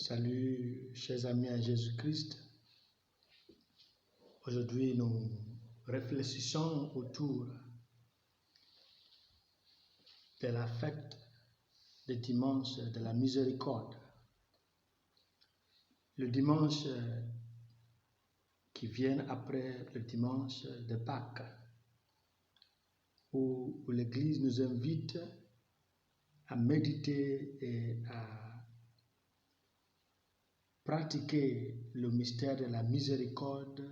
Salut, chers amis en Jésus-Christ. Aujourd'hui, nous réfléchissons autour de la fête du dimanche de la miséricorde. Le dimanche qui vient après le dimanche de Pâques, où l'Église nous invite à méditer et à pratiquer le mystère de la miséricorde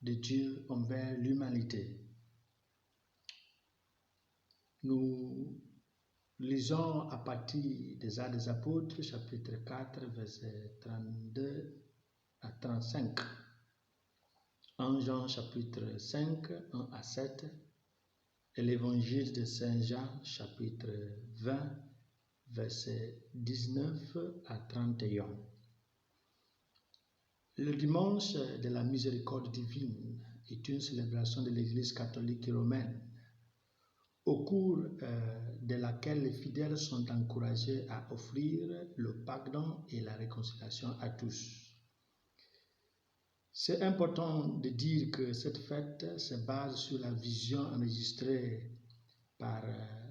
de Dieu envers l'humanité. Nous lisons à partir des Actes des Apôtres, chapitre 4, versets 32 à 35. 1 Jean, chapitre 5, 1 à 7, et l'Évangile de Saint Jean, chapitre 20, versets 19 à 31. Le dimanche de la miséricorde divine est une célébration de l'Église catholique romaine, au cours de laquelle les fidèles sont encouragés à offrir le pardon et la réconciliation à tous. C'est important de dire que cette fête se base sur la vision enregistrée par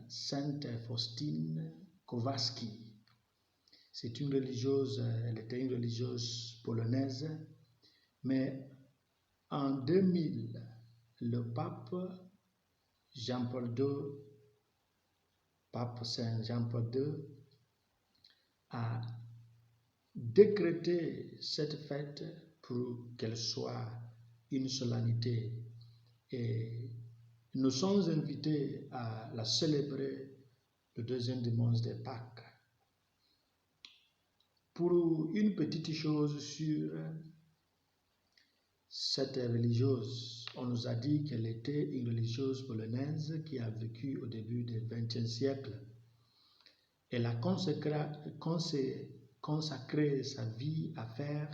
Sainte Faustine Kowalski. C'est une religieuse, elle était une religieuse polonaise, mais en 2000, le pape Jean-Paul II, pape Saint Jean-Paul II, a décrété cette fête pour qu'elle soit une solennité. Et nous sommes invités à la célébrer le deuxième dimanche de Pâques. Pour une petite chose sur cette religieuse, on nous a dit qu'elle était une religieuse polonaise qui a vécu au début du XXe siècle. Elle a consacré sa vie à faire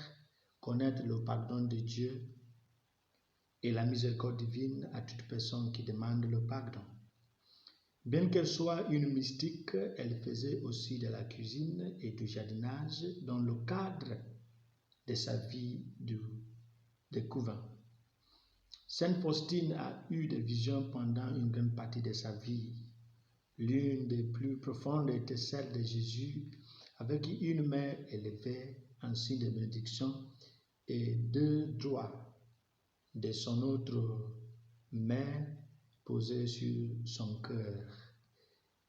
connaître le pardon de Dieu et la miséricorde divine à toute personne qui demande le pardon. Bien qu'elle soit une mystique, elle faisait aussi de la cuisine et du jardinage dans le cadre de sa vie de couvent. Sainte Faustine a eu des visions pendant une grande partie de sa vie. L'une des plus profondes était celle de Jésus, avec une main élevée en signe de bénédiction et deux doigts de son autre main posés sur son cœur.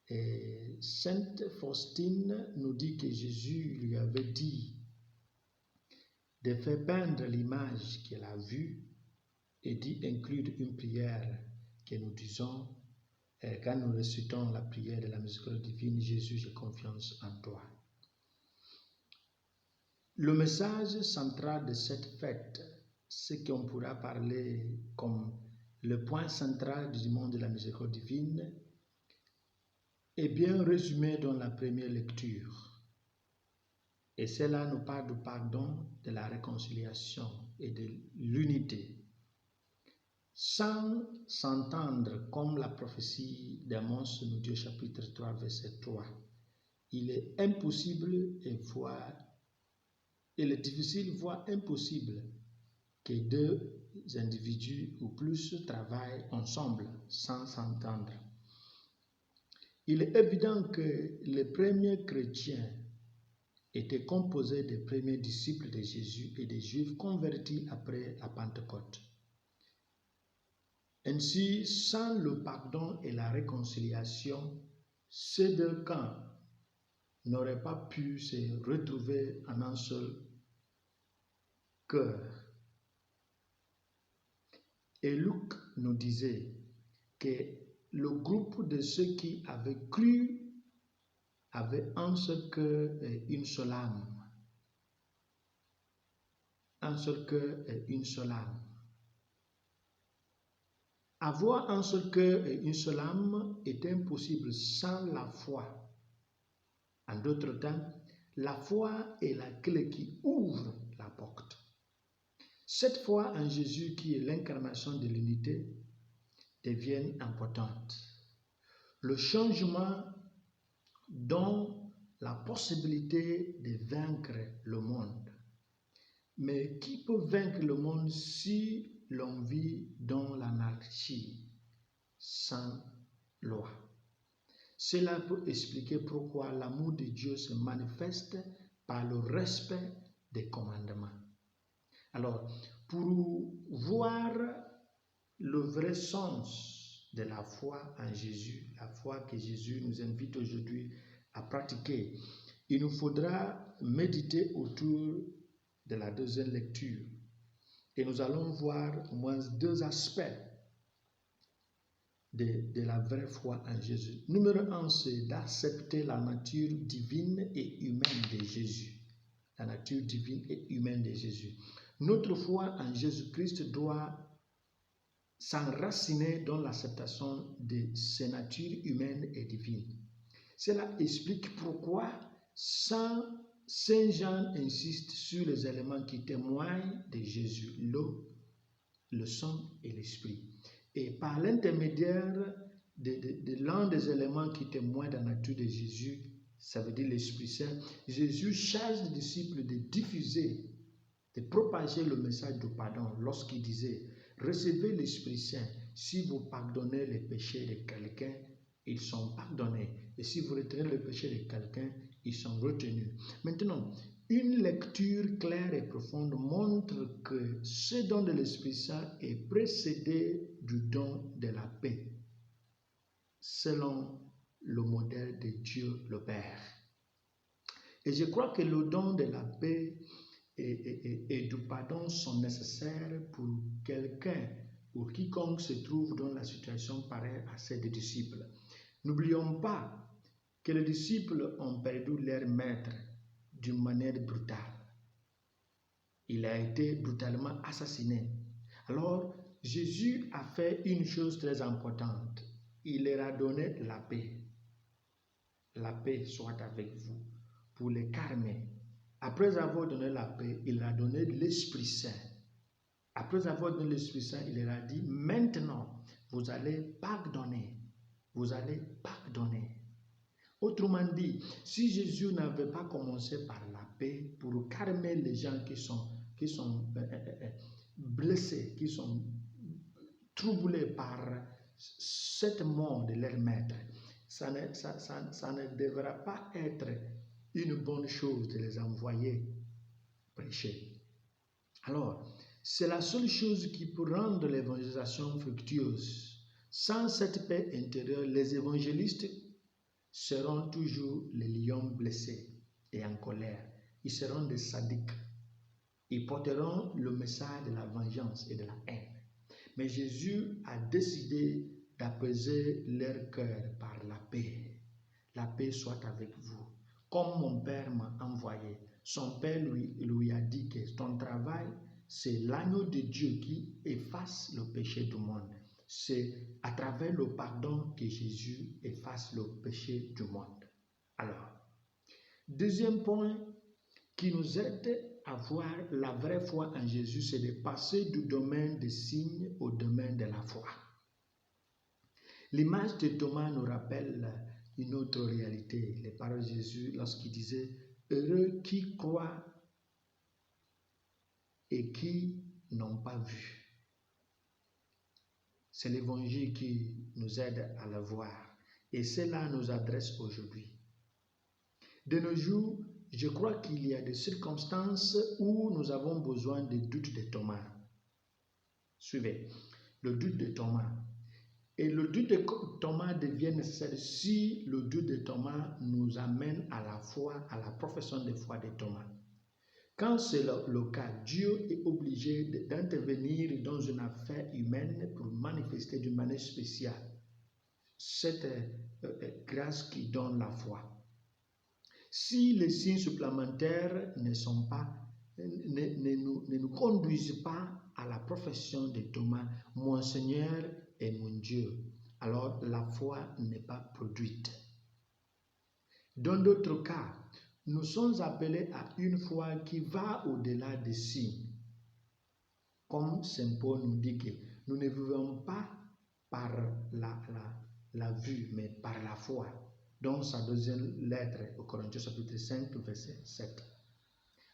Et Sainte Faustine nous dit que Jésus lui avait dit de faire peindre l'image qu'elle a vue et d'y inclure une prière que nous disons quand nous récitons la prière de la miséricorde divine. Jésus, j'ai confiance en toi. Le message central de cette fête, ce qu'on pourra parler comme le point central du dimanche de la miséricorde divine, est bien résumé dans la première lecture. Et cela nous parle du pardon, de la réconciliation et de l'unité. Sans s'entendre comme la prophétie d'Amos nous dit au chapitre 3, verset 3, il est impossible il est difficile, voire impossible, que deux individus ou plus travaillent ensemble sans s'entendre. Il est évident que les premiers chrétiens étaient composés des premiers disciples de Jésus et des Juifs convertis après la Pentecôte. Ainsi, sans le pardon et la réconciliation, ces deux camps n'auraient pas pu se retrouver en un seul cœur. Et Luc nous disait que le groupe de ceux qui avaient cru avait un seul cœur et une seule âme. Un seul cœur et une seule âme. Avoir un seul cœur et une seule âme est impossible sans la foi. En d'autres termes, la foi est la clé qui ouvre la porte. Cette foi en Jésus, qui est l'incarnation de l'unité, devient importante. Le changement dont la possibilité de vaincre le monde. Mais qui peut vaincre le monde si l'on vit dans l'anarchie, sans loi? Cela peut expliquer pourquoi l'amour de Dieu se manifeste par le respect des commandements. Alors, pour voir le vrai sens de la foi en Jésus, la foi que Jésus nous invite aujourd'hui à pratiquer, il nous faudra méditer autour de la deuxième lecture. Et nous allons voir au moins deux aspects de la vraie foi en Jésus. Numéro 1, c'est d'accepter la nature divine et humaine de Jésus. La nature divine et humaine de Jésus. Notre foi en Jésus-Christ doit s'enraciner dans l'acceptation de ses natures humaines et divines. Cela explique pourquoi Saint Jean insiste sur les éléments qui témoignent de Jésus, l'eau, le sang et l'esprit. Et par l'intermédiaire de l'un des éléments qui témoignent de la nature de Jésus, ça veut dire l'Esprit Saint, Jésus charge les disciples de diffuser, de propager le message du pardon lorsqu'il disait « Recevez l'Esprit Saint, si vous pardonnez les péchés de quelqu'un, ils sont pardonnés. Et si vous retenez le péché de quelqu'un, ils sont retenus. » Maintenant, une lecture claire et profonde montre que ce don de l'Esprit Saint est précédé du don de la paix, selon le modèle de Dieu le Père. Et je crois que le don de la paix et du pardon sont nécessaires pour quelqu'un ou quiconque se trouve dans la situation pareille à celle des disciples. N'oublions pas que les disciples ont perdu leur maître d'une manière brutale. Il a été brutalement assassiné. Alors, Jésus a fait une chose très importante. Il leur a donné la paix. La paix soit avec vous, pour les calmer. Après avoir donné la paix, il a donné l'Esprit Saint. Après avoir donné l'Esprit Saint, il leur a dit, maintenant, vous allez pardonner. Vous allez pardonner. Autrement dit, si Jésus n'avait pas commencé par la paix pour calmer les gens qui sont blessés, qui sont troublés par cette mort de leur maître, ça ne devra pas être une bonne chose de les envoyer prêcher. Alors, c'est la seule chose qui peut rendre l'évangélisation fructueuse. Sans cette paix intérieure, les évangélistes seront toujours les lions blessés et en colère. Ils seront des sadiques. Ils porteront le message de la vengeance et de la haine. Mais Jésus a décidé d'apaiser leur cœur par la paix. La paix soit avec vous. Comme mon Père m'a envoyé, son Père lui a dit que ton travail, c'est l'agneau de Dieu qui efface le péché du monde. C'est à travers le pardon que Jésus efface le péché du monde. Alors, deuxième point qui nous aide à voir la vraie foi en Jésus, c'est de passer du domaine des signes au domaine de la foi. L'image de Thomas nous rappelle une autre réalité. Les paroles de Jésus lorsqu'il disait « Heureux qui croient et qui n'ont pas vu ». C'est l'évangile qui nous aide à le voir. Et cela nous adresse aujourd'hui. De nos jours, je crois qu'il y a des circonstances où nous avons besoin du doute de Thomas. Suivez, le doute de Thomas. Et le doute de Thomas devient nécessaire si le doute de Thomas nous amène à la foi, à la profession de foi de Thomas. Quand c'est le cas, Dieu est obligé d'intervenir dans une affaire humaine pour manifester d'une manière spéciale cette grâce qui donne la foi. Si les signes supplémentaires ne nous conduisent pas à la profession de Thomas, mon Seigneur est mon Dieu, alors la foi n'est pas produite. Dans d'autres cas, nous sommes appelés à une foi qui va au-delà des signes. Comme Saint Paul nous dit que nous ne vivons pas par la vue, mais par la foi. dans sa deuxième lettre au Corinthiens chapitre 5, verset 7.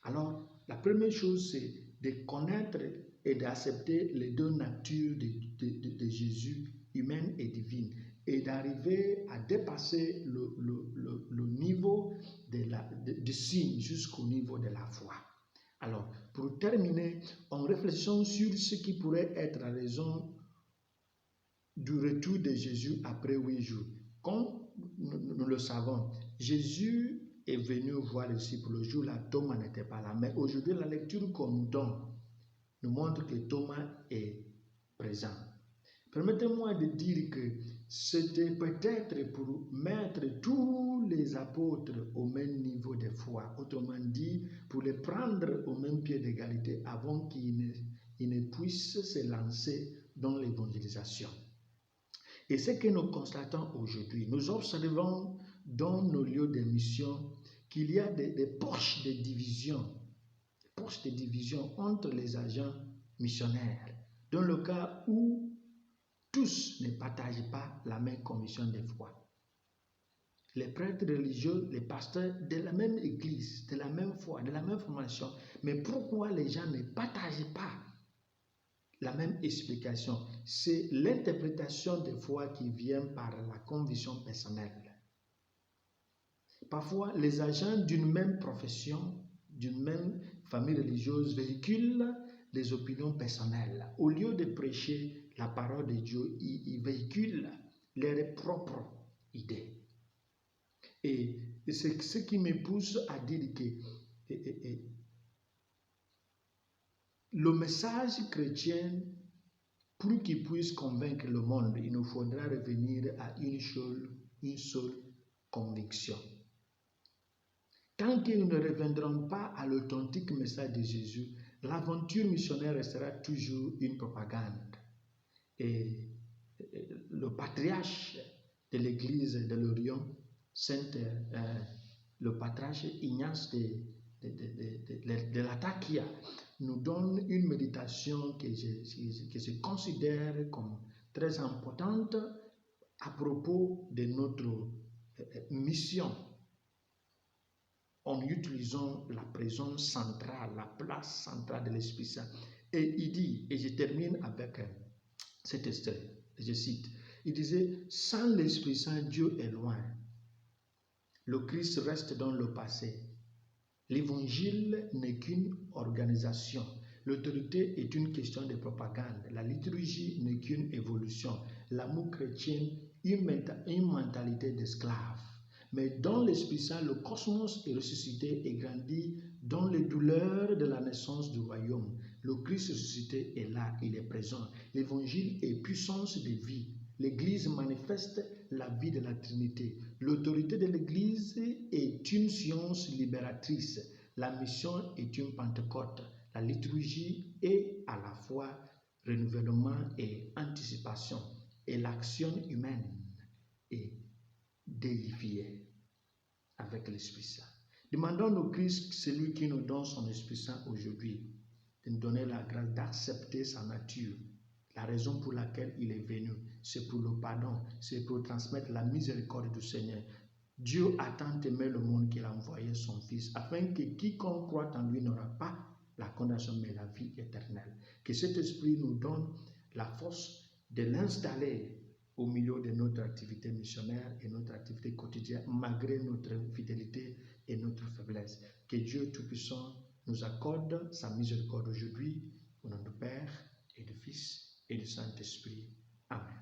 Alors, la première chose, c'est de connaître et d'accepter les deux natures de Jésus, humaine et divine, et d'arriver à dépasser le niveau du signe jusqu'au niveau de la foi. Alors, pour terminer, en réfléchissant sur ce qui pourrait être la raison du retour de Jésus après 8 jours. Comme nous le savons, Jésus est venu voir les disciples le jour là, Thomas n'était pas là. Mais aujourd'hui, la lecture qu'on nous donne nous montre que Thomas est présent. Permettez-moi de dire que c'était peut-être pour mettre tous les apôtres au même niveau de foi. Autrement dit, pour les prendre au même pied d'égalité avant qu'ils ne puissent se lancer dans l'évangélisation. Et ce que nous constatons aujourd'hui, nous observons dans nos lieux de mission qu'il y a des poches de division entre les agents missionnaires, dans le cas où tous ne partagent pas la même commission de foi. Les prêtres religieux, les pasteurs de la même église, de la même foi, de la même formation, mais pourquoi les gens ne partagent pas la même explication? C'est l'interprétation de foi qui vient par la conviction personnelle. Parfois, les agents d'une même profession, d'une même famille religieuse véhiculent des opinions personnelles. Au lieu de prêcher la parole de Dieu, ils véhiculent leurs propres idées. Et c'est ce qui me pousse à dire que le message chrétien, pour qu'il puisse convaincre le monde, il nous faudra revenir à une seule conviction. Tant que nous ne reviendrons pas à l'authentique message de Jésus, l'aventure missionnaire restera toujours une propagande. Et le patriarche de l'église de l'Orient, le patriarche Ignace de Latakia, nous donne une méditation que je considère comme très importante à propos de notre mission, en utilisant la présence centrale, la place centrale de l'Esprit Saint. Et il dit, et je termine avec cet extrait, je cite, il disait, sans l'Esprit Saint, Dieu est loin. Le Christ reste dans le passé. L'évangile n'est qu'une organisation. L'autorité est une question de propagande. La liturgie n'est qu'une évolution. L'amour chrétien, une mentalité d'esclave. Mais dans l'Esprit Saint, le cosmos est ressuscité et grandit dans les douleurs de la naissance du royaume. Le Christ ressuscité est là, il est présent. L'évangile est puissance de vie. L'Église manifeste la vie de la Trinité. L'autorité de l'Église est une science libératrice. La mission est une Pentecôte. La liturgie est à la fois renouvellement et anticipation. Et l'action humaine est déifiée avec l'Esprit Saint. Demandons au Christ, celui qui nous donne son Esprit Saint aujourd'hui, de nous donner la grâce d'accepter sa nature. La raison pour laquelle il est venu, c'est pour le pardon, c'est pour transmettre la miséricorde du Seigneur. Dieu a tant aimé le monde qu'il a envoyé son Fils, afin que quiconque croit en lui n'aura pas la condamnation, mais la vie éternelle. Que cet esprit nous donne la force de l'installer au milieu de notre activité missionnaire et notre activité quotidienne, malgré notre fidélité et notre faiblesse. Que Dieu Tout-Puissant nous accorde sa miséricorde aujourd'hui, au nom du Père et du Fils et du Saint-Esprit. Amen.